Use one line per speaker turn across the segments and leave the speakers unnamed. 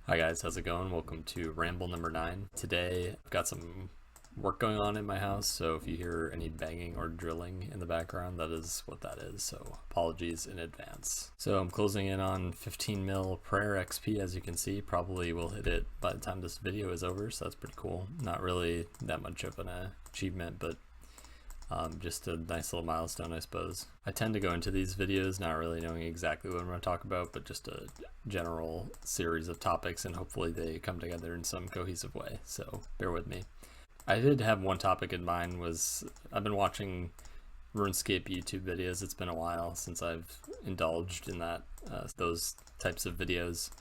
Hi guys, how's it going? Welcome to Ramble number 9. Today I've got some work going on in my house, so if you hear any banging or drilling in the background, that is what that is, so apologies in advance. So I'm closing in on 15 mil prayer XP, as you can see. Probably will hit it by the time this video is over, so that's pretty cool. Not really that much of an achievement, but just a nice little milestone, I suppose. I tend to go into these videos not really knowing exactly what I'm going to talk about, but just a general series of topics, and hopefully they come together in some cohesive way, so bear with me. I did have one topic in mind. I've been watching RuneScape YouTube videos. It's been a while since I've indulged in those types of videos.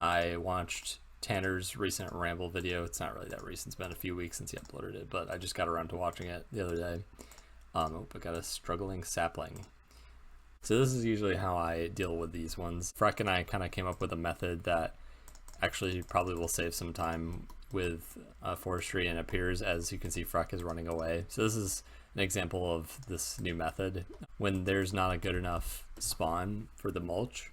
I watched Tanner's recent Ramble video. It's not really that recent, it's been a few weeks since he uploaded it, but I just got around to watching it the other day. I got a struggling sapling. So this is usually how I deal with these ones. Freck and I kind of came up with a method that actually probably will save some time with forestry, and appears, as you can see, Freck is running away. So this is an example of this new method. When there's not a good enough spawn for the mulch,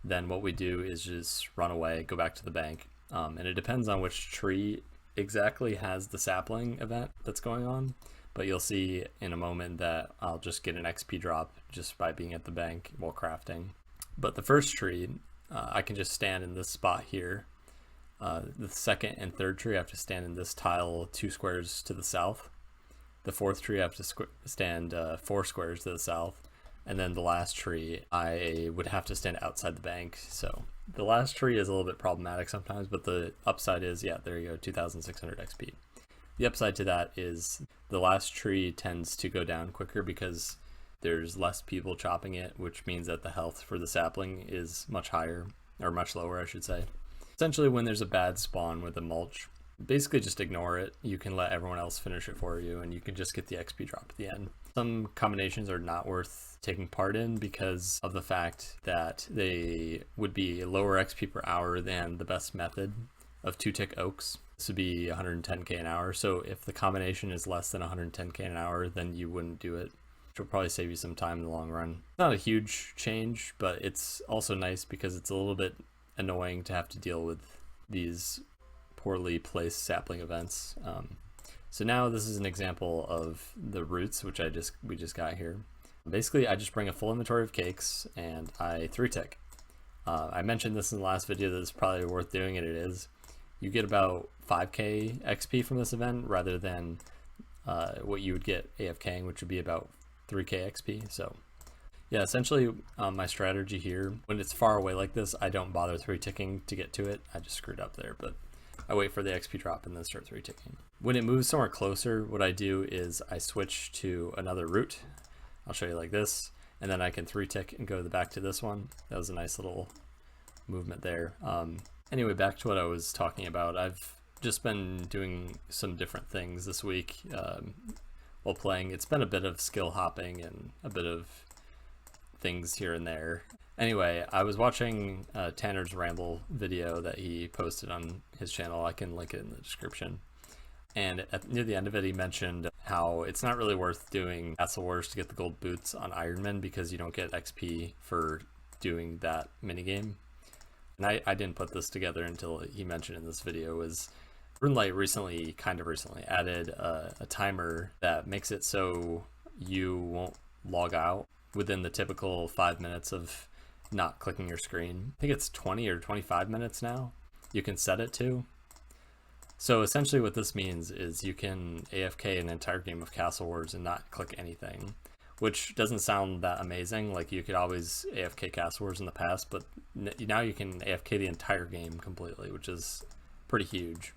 then what we do is just run away, go back to the bank. And it depends on which tree exactly has the sapling event that's going on, but you'll see in a moment that I'll just get an XP drop just by being at the bank while crafting. But the first tree, I can just stand in this spot here. The second and third tree I have to stand in this tile 2 squares to the south. The fourth tree I have to stand 4 squares to the south. And then the last tree, I would have to stand outside the bank. So the last tree is a little bit problematic sometimes, but the upside is, yeah, there you go, 2,600 XP. The upside to that is the last tree tends to go down quicker because there's less people chopping it, which means that the health for the sapling is much higher, or much lower, I should say. Essentially, when there's a bad spawn with a mulch, basically just ignore it. You can let everyone else finish it for you, and you can just get the XP drop at the end. Some combinations are not worth taking part in because of the fact that they would be lower XP per hour than the best method of 2-tick oaks. This would be 110k an hour. So if the combination is less than 110k an hour, then you wouldn't do it, which will probably save you some time in the long run. Not a huge change, but it's also nice because it's a little bit annoying to have to deal with these poorly placed sapling events. So now this is an example of the roots, which we just got here. Basically, I just bring a full inventory of cakes and I 3-tick. I mentioned this in the last video that it's probably worth doing, and it is. You get about 5k XP from this event rather than what you would get AFKing, which would be about 3k XP. So yeah, essentially my strategy here, when it's far away like this, I don't bother 3-ticking to get to it. I just screwed up there, but I wait for the XP drop and then start 3-ticking. When it moves somewhere closer, what I do is I switch to another route. I'll show you like this, and then I can 3-tick and go back to this one. That was a nice little movement there. Anyway, back to what I was talking about. I've just been doing some different things this week while playing. It's been a bit of skill hopping and a bit of things here and there. Anyway, I was watching Tanner's Ramble video that he posted on his channel. I can link it in the description. And near the end of it, he mentioned how it's not really worth doing Castle Wars to get the gold boots on Ironman because you don't get XP for doing that minigame. And I didn't put this together until he mentioned in this video. Was RuneLite kind of recently added a timer that makes it so you won't log out within the typical 5 minutes of not clicking your screen. I think it's 20 or 25 minutes now you can set it to. So essentially what this means is you can AFK an entire game of Castle Wars and not click anything, which doesn't sound that amazing. Like, you could always AFK Castle Wars in the past, but now you can AFK the entire game completely, which is pretty huge.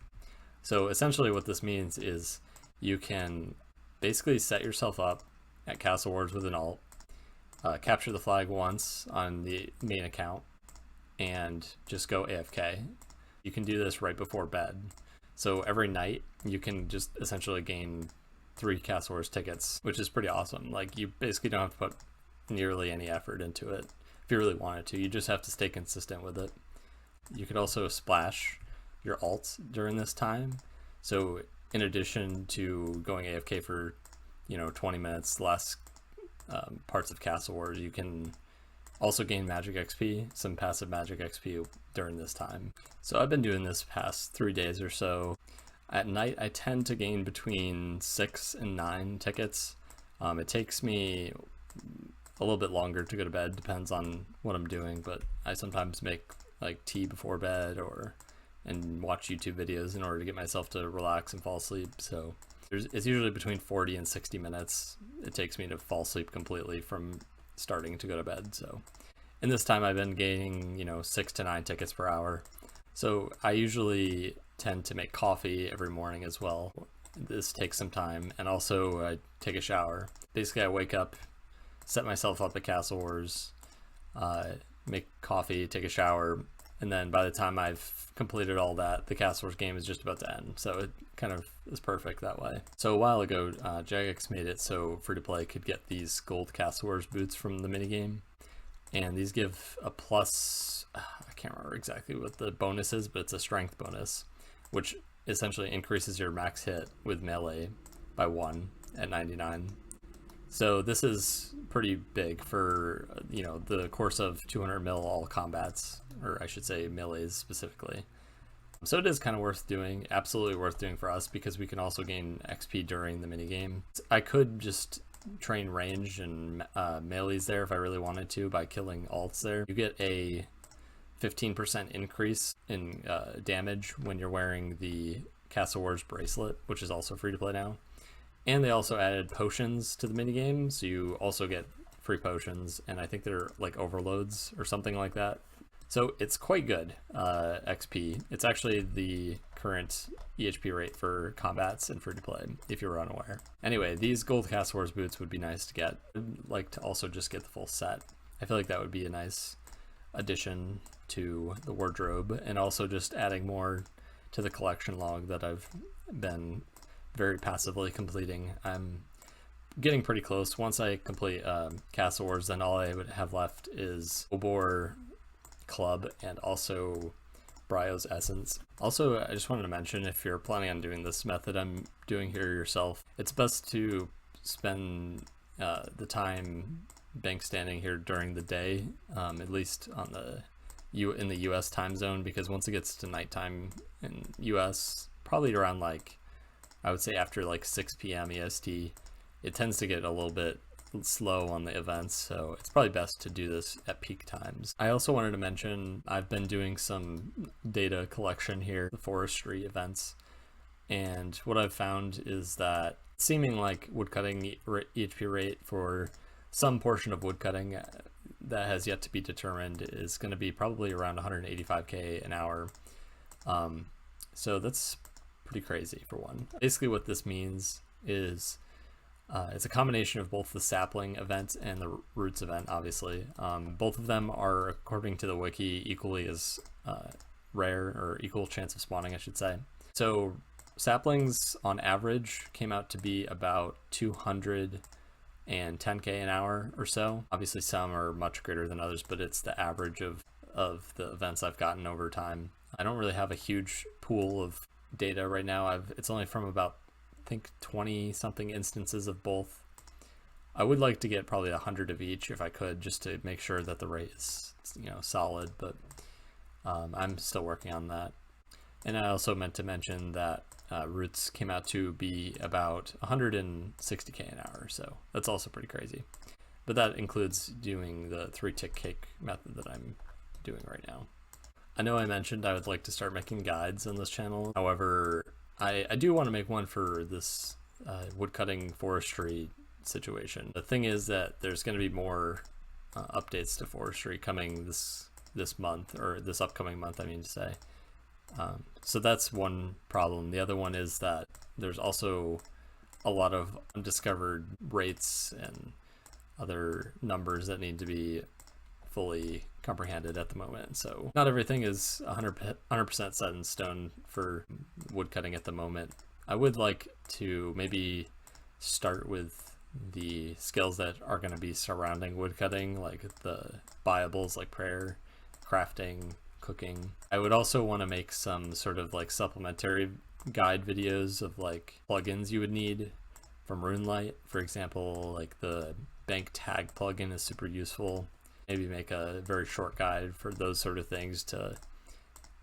So essentially what this means is you can basically set yourself up at Castle Wars with an alt, capture the flag once on the main account, and just go AFK. You can do this right before bed. So every night you can just essentially gain 3 Castle Wars tickets, which is pretty awesome. Like, you basically don't have to put nearly any effort into it if you really wanted to. You just have to stay consistent with it. You could also splash your alts during this time. So in addition to going AFK for 20 minutes, less parts of Castle Wars, you can Also gain magic XP, some passive magic XP during this time. So I've been doing this past 3 days or so. At night, I tend to gain between 6 and 9 tickets. It takes me a little bit longer to go to bed, depends on what I'm doing, but I sometimes make like tea before bed and watch YouTube videos in order to get myself to relax and fall asleep. So it's usually between 40 and 60 minutes it takes me to fall asleep completely from starting to go to bed. So in this time I've been gaining, 6 to 9 tickets per hour. So I usually tend to make coffee every morning as well. This takes some time, and also I take a shower. Basically I wake up, set myself up at Castle Wars, make coffee, take a shower, and then by the time I've completed all that, the Castle Wars game is just about to end. So it kind of is perfect that way. So a while ago, Jagex made it so free-to-play could get these gold Castle Wars boots from the minigame. And these give a plus, I can't remember exactly what the bonus is, but it's a strength bonus, which essentially increases your max hit with melee by 1 at 99. So this is pretty big for, the course of 200 mil all combats, or I should say melees specifically. So it is kind of worth doing, absolutely worth doing for us, because we can also gain XP during the minigame. I could just train range and melees there if I really wanted to by killing alts there. You get a 15% increase in damage when you're wearing the Castle Wars bracelet, which is also free to play now. And they also added potions to the minigame, so you also get free potions, and I think they're like overloads or something like that. So it's quite good XP. It's actually the current EHP rate for combats and free to play, if you were unaware. Anyway, these gold Castle Wars boots would be nice to get. I'd like to also just get the full set. I feel like that would be a nice addition to the wardrobe, and also just adding more to the collection log that I've been very passively completing. I'm getting pretty close. Once I complete Castle Wars, then all I would have left is Obor Club and also Bryo's Essence. Also, I just wanted to mention, if you're planning on doing this method I'm doing here yourself, it's best to spend the time bank standing here during the day, at least on in the US time zone, because once it gets to nighttime in US, probably around I would say after 6 p.m. EST, it tends to get a little bit slow on the events, so it's probably best to do this at peak times. I also wanted to mention I've been doing some data collection here, the forestry events, and what I've found is that seeming like woodcutting EHP rate for some portion of woodcutting that has yet to be determined is going to be probably around 185k an hour. So that's pretty crazy for one. Basically what this means is it's a combination of both the sapling event and the roots event, obviously. Both of them are, according to the wiki, equally as rare, or equal chance of spawning, I should say. So saplings on average came out to be about 210k an hour or so. Obviously some are much greater than others, but it's the average of the events I've gotten over time. I don't really have a huge pool of data right now. It's only from about, I think, 20 something instances of both. I would like to get probably 100 of each if I could, just to make sure that the rate is solid, but I'm still working on that. And I also meant to mention that roots came out to be about 160k an hour, so that's also pretty crazy. But that includes doing the 3-tick cake method that I'm doing right now. I know I mentioned I would like to start making guides on this channel. However, I do want to make one for this woodcutting forestry situation. The thing is that there's going to be more updates to forestry coming this month, or this upcoming month, I mean to say. So that's one problem. The other one is that there's also a lot of undiscovered rates and other numbers that need to be fully comprehended at the moment. So not everything is 100% set in stone for woodcutting at the moment. I would like to maybe start with the skills that are going to be surrounding woodcutting, like the buyables like prayer, crafting, cooking. I would also want to make some sort of supplementary guide videos of plugins you would need from RuneLite. For example, the bank tag plugin is super useful. maybe make a very short guide for those sort of things to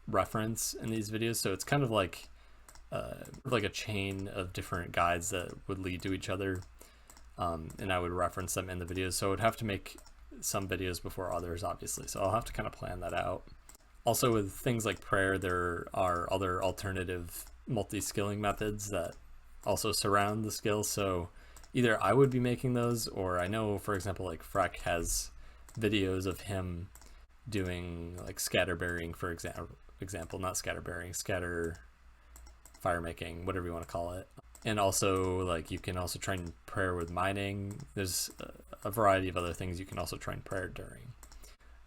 reference in these videos. So it's kind of like a chain of different guides that would lead to each other, and I would reference them in the videos. So I would have to make some videos before others, obviously, so I'll have to kind of plan that out. Also, with things like prayer, there are other alternative multi-skilling methods that also surround the skills. So either I would be making those, or I know, for example, like Freck has videos of him doing like scatter burying, for example, not scatter burying, scatter fire making, whatever you want to call it. And also, like, you can also train prayer with mining. There's a variety of other things you can also train prayer during.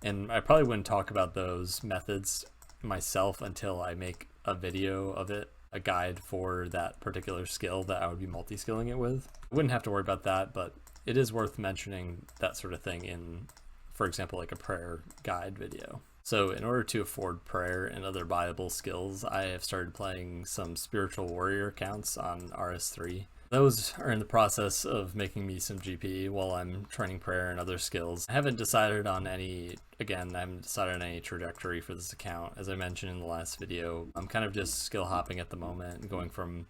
And I probably wouldn't talk about those methods myself until I make a video of it, a guide for that particular skill that I would be multi-skilling it with. I wouldn't have to worry about that, but it is worth mentioning that sort of thing in, for example, like a prayer guide video. So in order to afford prayer and other viable skills, I have started playing some spiritual warrior accounts on RS3. Those are in the process of making me some GP while I'm training prayer and other skills. I haven't decided on any trajectory for this account. As I mentioned in the last video, I'm kind of just skill hopping at the moment, going from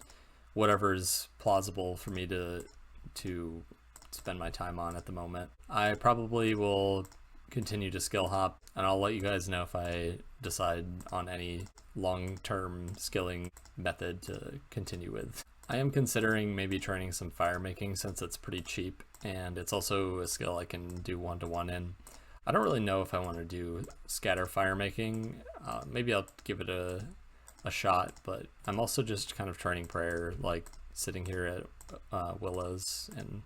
whatever's plausible for me to spend my time on at the moment. I probably will continue to skill hop, and I'll let you guys know if I decide on any long-term skilling method to continue with. I am considering maybe training some fire making, since it's pretty cheap and it's also a skill I can do one-to-one in. I don't really know if I want to do scatter fire making. Maybe I'll give it a shot, but I'm also just kind of training prayer, like sitting here at Willows and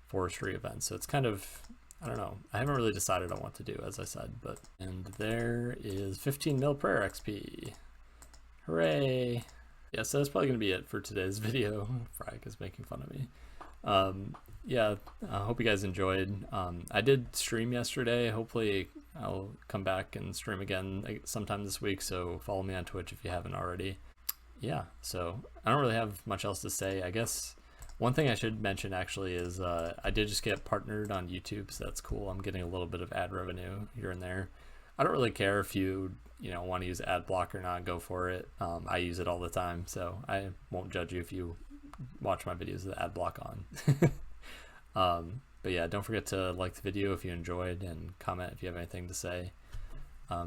forestry events. So it's kind of, I don't know. I haven't really decided on what to do, as I said, but, and there is 15 mil prayer XP. Hooray. Yeah, so that's probably going to be it for today's video. Frag is making fun of me. Yeah, I hope you guys enjoyed. I did stream yesterday. Hopefully I'll come back and stream again sometime this week, so follow me on Twitch if you haven't already. Yeah, so I don't really have much else to say. I guess one thing I should mention actually is I did just get partnered on YouTube, so that's cool. I'm getting a little bit of ad revenue here and there. I don't really care if you want to use ad block or not, go for it. I use it all the time, so I won't judge you if you watch my videos with ad block on. But yeah, don't forget to like the video if you enjoyed, and comment if you have anything to say.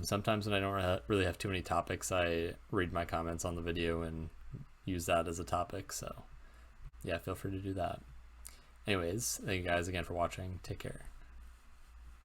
Sometimes when I don't really have too many topics, I read my comments on the video and use that as a topic, so yeah, feel free to do that. Anyways, thank you guys again for watching. Take care.